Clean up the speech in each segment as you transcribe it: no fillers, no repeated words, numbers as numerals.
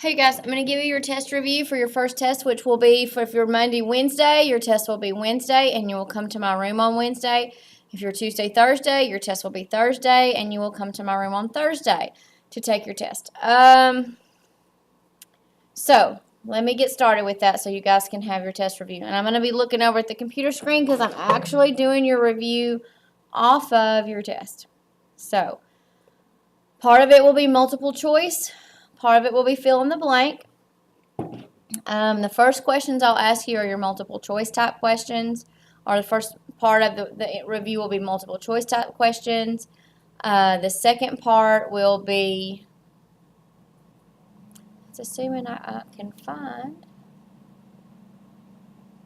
Hey guys, I'm going to give you your test review for your first test, which will be for if you're Monday, Wednesday, your test will be Wednesday, and you will come to my room on Wednesday. If you're Tuesday, Thursday, your test will be Thursday, and you will come to my room on Thursday to take your test. So let me get started with that so you guys can have your test review. And I'm going to be looking over at the computer screen because I'm actually doing your review off of your test. So part of it will be multiple choice. Part of it will be fill in the blank. The first questions I'll ask you are your multiple choice type questions, or the first part of the review will be multiple choice type questions. The second part will be, it's assuming I can find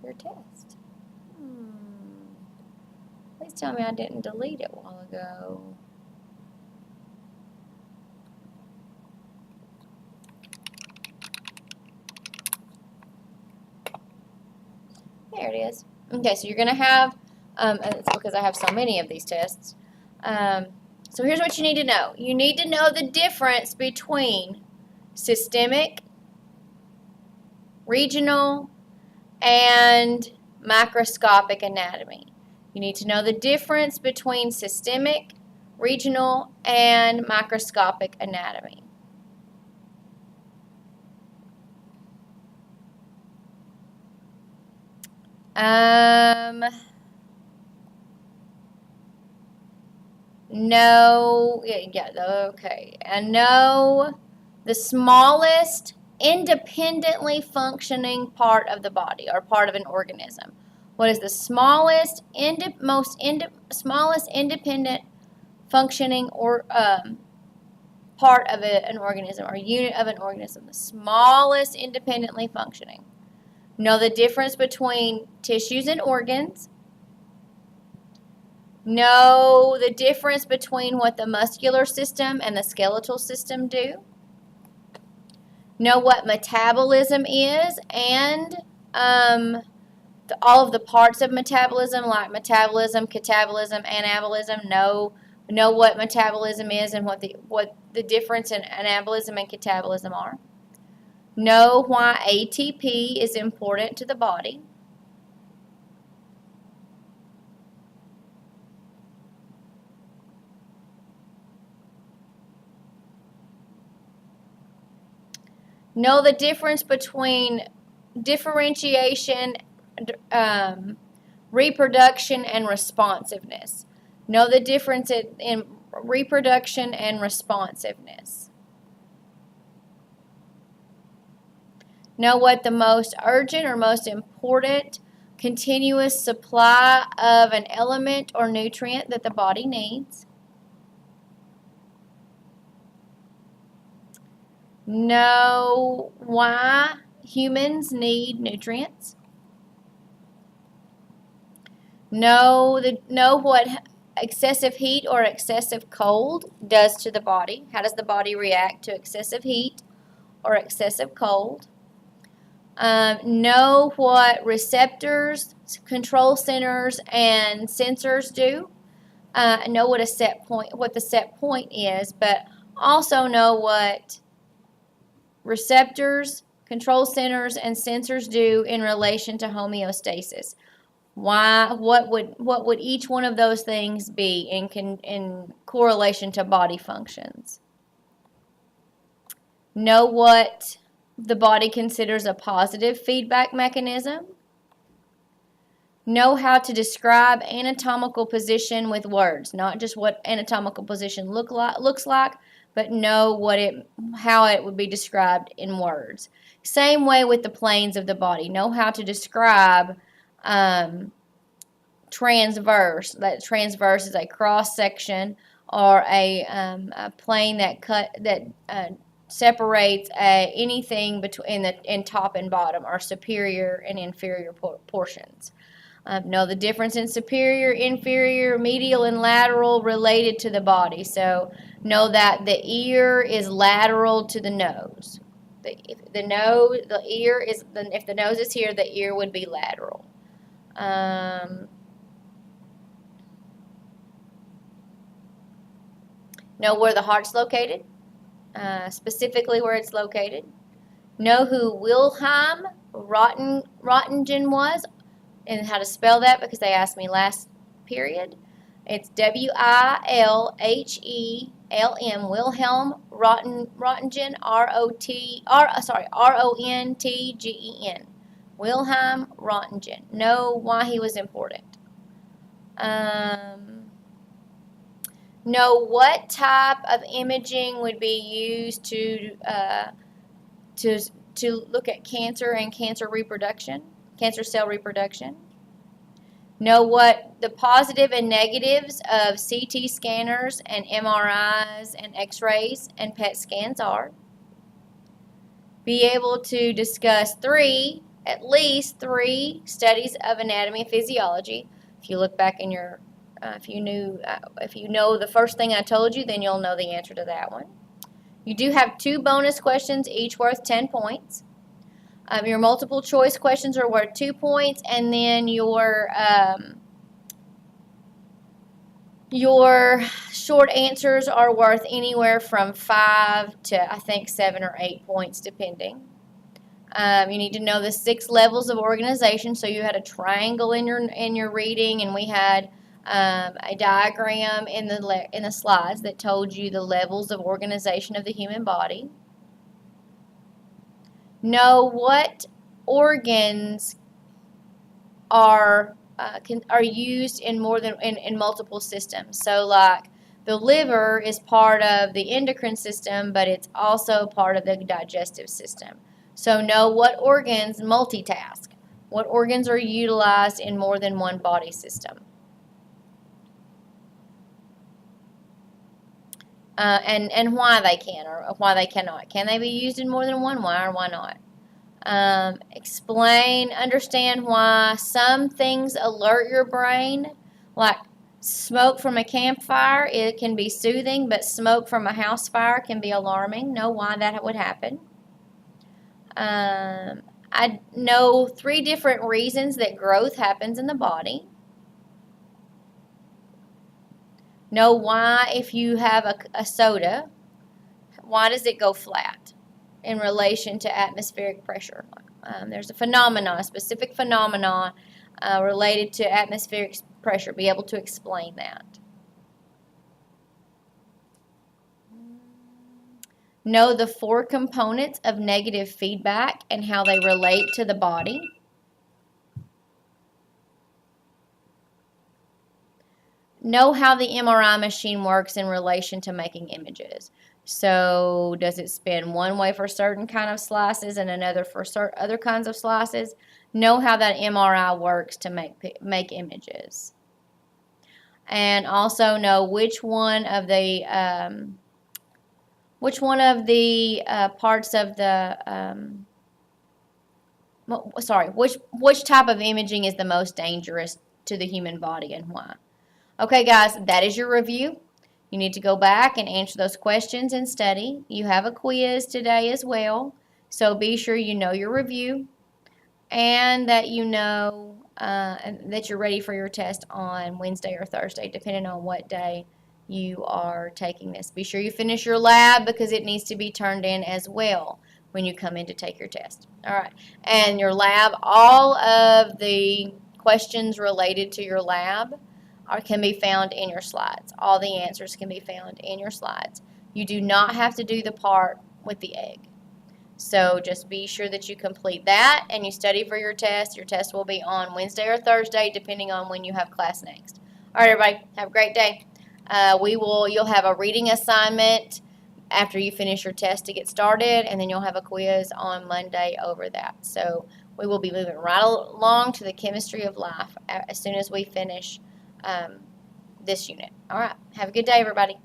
your test. Please tell me I didn't delete it a while ago. There it is. Okay, so you're going to have, and it's because I have so many of these tests. So here's what you need to know. You need to know the difference between systemic, regional, and microscopic anatomy. You need to know the difference between systemic, regional, and microscopic anatomy. No, okay. And no, the smallest independently functioning part of the body or part of an organism. What is the smallest, smallest independent functioning or part of an organism or unit of an organism? The smallest independently functioning. Know the difference between tissues and organs. Know the difference between what the muscular system and the skeletal system do. Know what metabolism is and all of the parts of metabolism, like metabolism, catabolism, anabolism. Know what metabolism is and what the difference in anabolism and catabolism are. Know why ATP is important to the body. Know the difference between differentiation, reproduction, and responsiveness. Know the difference in reproduction and responsiveness. Know what the most urgent or most important continuous supply of an element or nutrient that the body needs. Know why humans need nutrients. Know what excessive heat or excessive cold does to the body. How does the body react to excessive heat or excessive cold? Know what receptors, control centers, and sensors do. Know what the set point is, but also know what receptors, control centers, and sensors do in relation to homeostasis. What would each one of those things be in correlation to body functions? Know what the body considers a positive feedback mechanism. Know how to describe anatomical position with words, not just what anatomical position looks like, but know how it would be described in words. Same way with the planes of the body. Know how to describe transverse. That transverse is a cross section or a plane that separates anything between in top and bottom, or superior and inferior portions. Know the difference in superior, inferior, medial, and lateral related to the body. So know that the ear is lateral to the nose. If the nose is here, the ear would be lateral. Know where the heart's located, specifically where it's located. Know who Wilhelm Röntgen was and how to spell that because they asked me last period. It's Wilhelm, Wilhelm Röntgen, Rontgen. Wilhelm Röntgen. Know why he was important. Know what type of imaging would be used to look at cancer and cancer cell reproduction. Know what the positive and negatives of CT scanners and MRIs and X-rays and PET scans are. Be able to discuss at least three studies of anatomy and physiology. If you look back in your, if you know the first thing I told you, then you'll know the answer to that one. You do have 2 bonus questions, each worth 10 points. Your multiple choice questions are worth 2 points, and then your short answers are worth anywhere from 5 to I think 7 or 8 points, depending. You need to know the 6 levels of organization. So you had a triangle in your reading, and we had a diagram in the slides that told you the levels of organization of the human body. Know what organs are used in multiple systems. So like the liver is part of the endocrine system, but it's also part of the digestive system. So know what organs multitask. What organs are utilized in more than one body system. And why they can or why they cannot. Can they be used in more than one? Why or why not? Understand why some things alert your brain, like smoke from a campfire. It can be soothing, but smoke from a house fire can be alarming. Know why that would happen. I know 3 different reasons that growth happens in the body. Know why, if you have a soda, why does it go flat in relation to atmospheric pressure? There's a specific phenomenon related to atmospheric pressure. Be able to explain that. Know the 4 components of negative feedback and how they relate to the body. Know how the MRI machine works in relation to making images. So does it spin one way for certain kind of slices and another for other kinds of slices? Know how that MRI works to make images. And also know which one of the parts of the which type of imaging is the most dangerous to the human body and why. Okay, guys, that is your review. You need to go back and answer those questions and study. You have a quiz today as well, so be sure you know your review and that you know that you're ready for your test on Wednesday or Thursday, depending on what day you are taking this. Be sure you finish your lab because it needs to be turned in as well when you come in to take your test. All right, and your lab, all of the questions related to your lab can be found in your slides. All the answers can be found in your slides. You do not have to do the part with the egg. So just be sure that you complete that and you study for your test. Your test will be on Wednesday or Thursday, depending on when you have class next. All right, everybody, have a great day. You'll have a reading assignment after you finish your test to get started, and then you'll have a quiz on Monday over that. So we will be moving right along to the chemistry of life as soon as we finish this unit. All right. Have a good day, everybody.